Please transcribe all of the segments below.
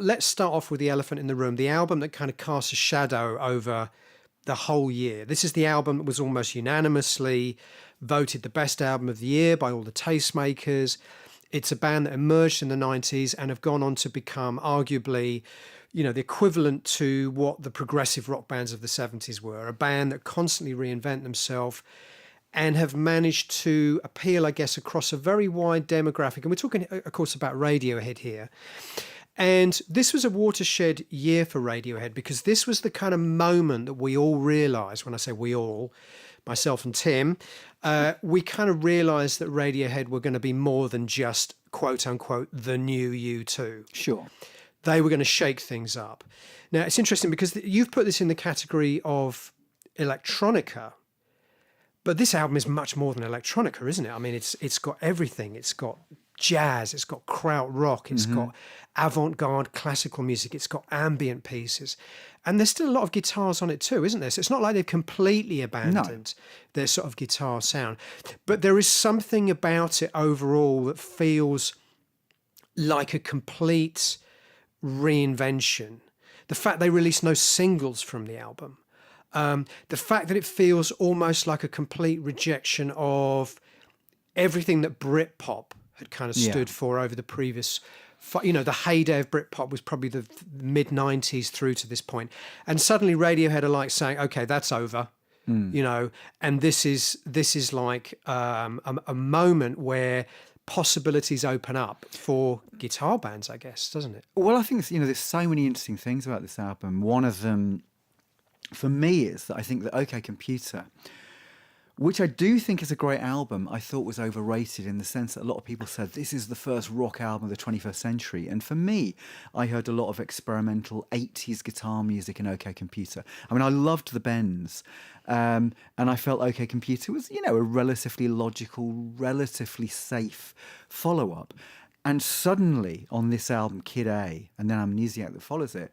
let's start off with the elephant in the room, the album that kind of casts a shadow over the whole year. This is the album that was almost unanimously voted the best album of the year by all the tastemakers. It's a band that emerged in the 90s and have gone on to become arguably, the equivalent to what the progressive rock bands of the 70s were, a band that constantly reinvent themselves and have managed to appeal, I guess, across a very wide demographic. And we're talking, of course, about Radiohead here. And this was a watershed year for Radiohead because this was the kind of moment that we all realised, when I say we all, myself and Tim, we kind of realised that Radiohead were going to be more than just, quote unquote, the new U2. Sure. They were going to shake things up. Now, it's interesting because you've put this in the category of electronica, but this album is much more than electronica, isn't it? I mean, it's got everything. It's got jazz, it's got krautrock, it's got avant-garde classical music, it's got ambient pieces. And there's still a lot of guitars on it too, isn't there? So it's not like they've completely abandoned their sort of guitar sound. But there is something about it overall that feels like a complete reinvention. The fact they released no singles from the album. The fact that it feels almost like a complete rejection of everything that Britpop had kind of stood for over the previous, the heyday of Britpop was probably the mid-90s through to this point. And suddenly Radiohead are like saying, okay, that's over, and this is like a moment where possibilities open up for guitar bands, I guess, doesn't it? Well, I think, there's so many interesting things about this album. One of them, for me, is that I think that OK Computer, which I do think is a great album, I thought was overrated in the sense that a lot of people said this is the first rock album of the 21st century. And for me, I heard a lot of experimental 80s guitar music in OK Computer. I mean, I loved the bends. And I felt OK Computer was, a relatively logical, relatively safe follow-up. And suddenly on this album, Kid A, and then Amnesiac that follows it,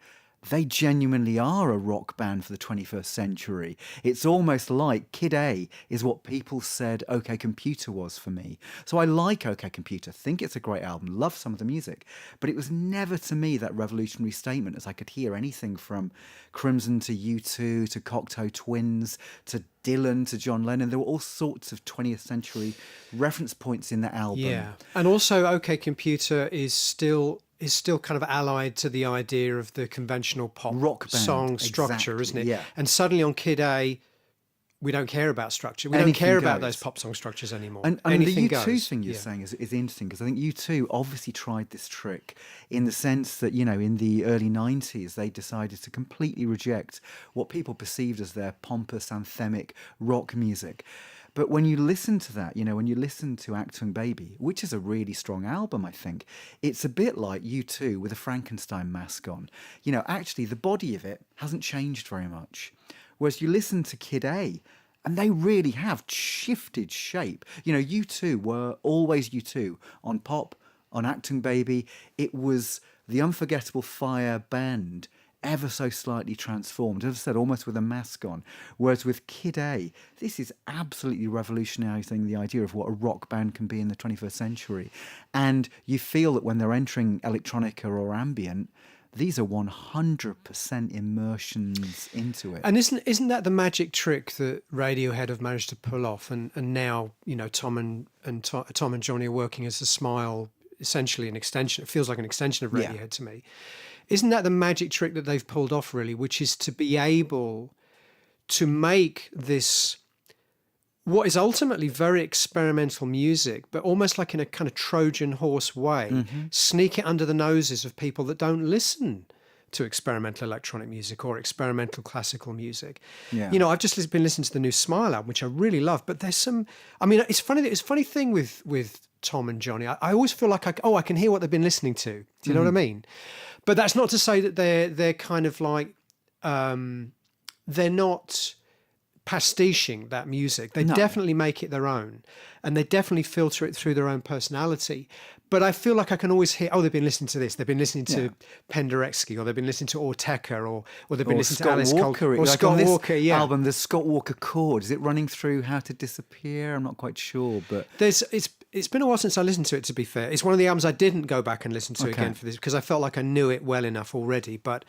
they genuinely are a rock band for the 21st century. It's almost like Kid A is what people said OK Computer was for me. So I like OK Computer, think it's a great album, love some of the music, but it was never to me that revolutionary statement as I could hear anything from Crimson to U2 to Cocteau Twins to Dylan to John Lennon. There were all sorts of 20th century reference points in that album. Yeah, and also OK Computer is still kind of allied to the idea of the conventional pop rock band song structure, isn't it? Yeah. And suddenly on Kid A, we don't care about structure. We Anything don't care about goes. those pop song structures anymore. And Anything the U2 goes. thing you're saying is interesting because I think U2 obviously tried this trick in the sense that, in the early 90s, they decided to completely reject what people perceived as their pompous, anthemic rock music. But when you listen to that, when you listen to Acting Baby, which is a really strong album, I think, it's a bit like U2 with a Frankenstein mask on. Actually, the body of it hasn't changed very much. Whereas you listen to Kid A, and they really have shifted shape. U2 were always U2 on pop, on Acting Baby. It was the Unforgettable Fire band ever so slightly transformed, as I said, almost with a mask on. Whereas with Kid A, this is absolutely revolutionising the idea of what a rock band can be in the 21st century. And you feel that when they're entering electronica or ambient, these are 100% immersions into it. And isn't that the magic trick that Radiohead have managed to pull off? And now, Tom and Johnny are working as a Smile, essentially an extension. It feels like an extension of Radiohead to me. Isn't that the magic trick that they've pulled off, really, which is to be able to make this, what is ultimately very experimental music, but almost like in a kind of Trojan horse way, sneak it under the noses of people that don't listen to experimental electronic music or experimental classical music. Yeah. I've just been listening to the new Smile album, which I really love, but there's some, it's funny. It's a funny thing with Tom and Johnny. I always feel like I can hear what they've been listening to. Do you know what I mean? But that's not to say that they're kind of like, they're not pastiching that music. They definitely make it their own, and they definitely filter it through their own personality. But I feel like I can always hear, oh, they've been listening to this. They've been listening to Yeah. Penderecki, or they've been listening to Ortega, or they've been Or listening to Scott Alice Walker, Cole, or like on Scott this Walker. Yeah, album, the Scott Walker chord, is it running through How to Disappear? I'm not quite sure, but it's been a while since I listened to it. To be fair, it's one of the albums I didn't go back and listen to Okay. again for this because I felt like I knew it well enough already. But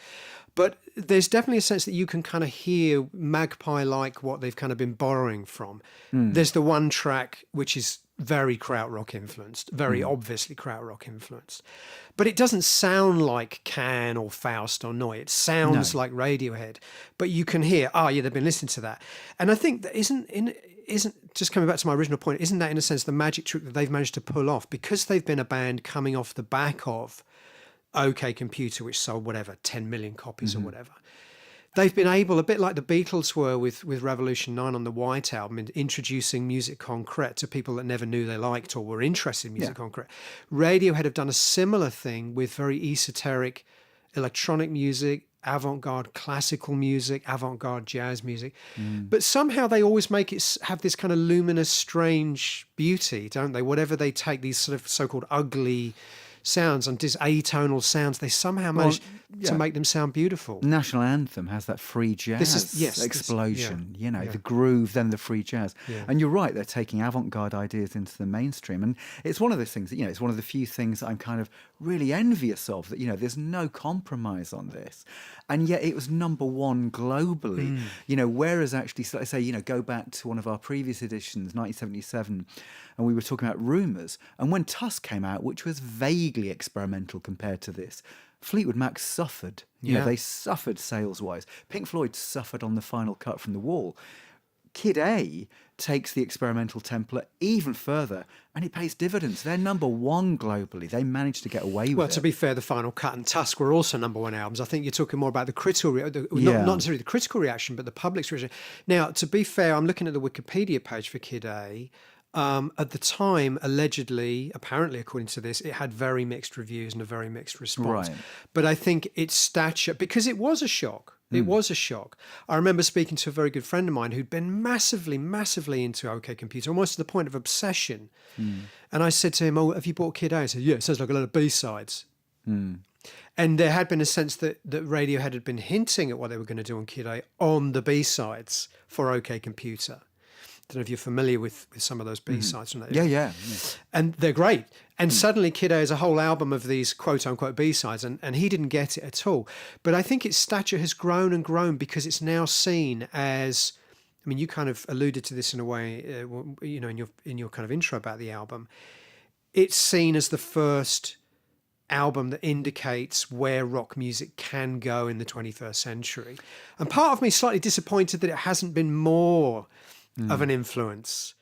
there's definitely a sense that you can kind of hear Magpie-like what they've kind of been borrowing from. There's the one track which is very krautrock influenced, very obviously krautrock influenced, but it doesn't sound like Can or Faust or Neu. It sounds like Radiohead, but you can hear, they've been listening to that. And I think that isn't just coming back to my original point, isn't that in a sense the magic trick that they've managed to pull off, because they've been a band coming off the back of OK Computer, which sold whatever 10 million copies or whatever. They've been able, a bit like the Beatles were with Revolution 9 on the White Album, in introducing musique concrète to people that never knew they liked or were interested in musique concrète. Radiohead have done a similar thing with very esoteric electronic music, avant-garde classical music, avant-garde jazz music. But somehow they always make it have this kind of luminous, strange beauty, don't they? Whatever they take, these sort of so-called ugly sounds and these atonal sounds, they somehow manage to make them sound beautiful. National Anthem has that free jazz explosion, the groove, then the free jazz. Yeah. And you're right, they're taking avant-garde ideas into the mainstream. And it's one of those things that, it's one of the few things that I'm kind of really envious of, that, there's no compromise on this. And yet it was number one globally, whereas actually, so I say, go back to one of our previous editions, 1977, and we were talking about Rumours. And when Tusk came out, which was vaguely experimental compared to this, Fleetwood Mac suffered. They suffered sales-wise. Pink Floyd suffered on the final cut from The Wall. Kid A takes the experimental template even further, and it pays dividends. They're number one globally. They managed to get away with it. Well, to be fair, the Final Cut and Tusk were also number one albums. I think you're talking more about the critical, not necessarily the critical reaction, but the public's reaction. Now, to be fair, I'm looking at the Wikipedia page for Kid A. At the time, allegedly, apparently, according to this, it had very mixed reviews and a very mixed response. Right. But I think its stature, because it was a shock. It was a shock. I remember speaking to a very good friend of mine who'd been massively, massively into OK Computer, almost to the point of obsession. And I said to him, "Oh, have you bought Kid A?" He said, "Yeah, it sounds like a lot of B-sides." And there had been a sense that Radiohead had been hinting at what they were going to do on Kid A on the B-sides for OK Computer. I don't know if you're familiar with some of those B-sides from that. Yeah. And they're great. And suddenly Kid A is a whole album of these quote-unquote B-sides, and he didn't get it at all. But I think its stature has grown and grown because it's now seen as, I mean, you kind of alluded to this in a way, in your kind of intro about the album. It's seen as the first album that indicates where rock music can go in the 21st century. And part of me is slightly disappointed that it hasn't been more of an influence.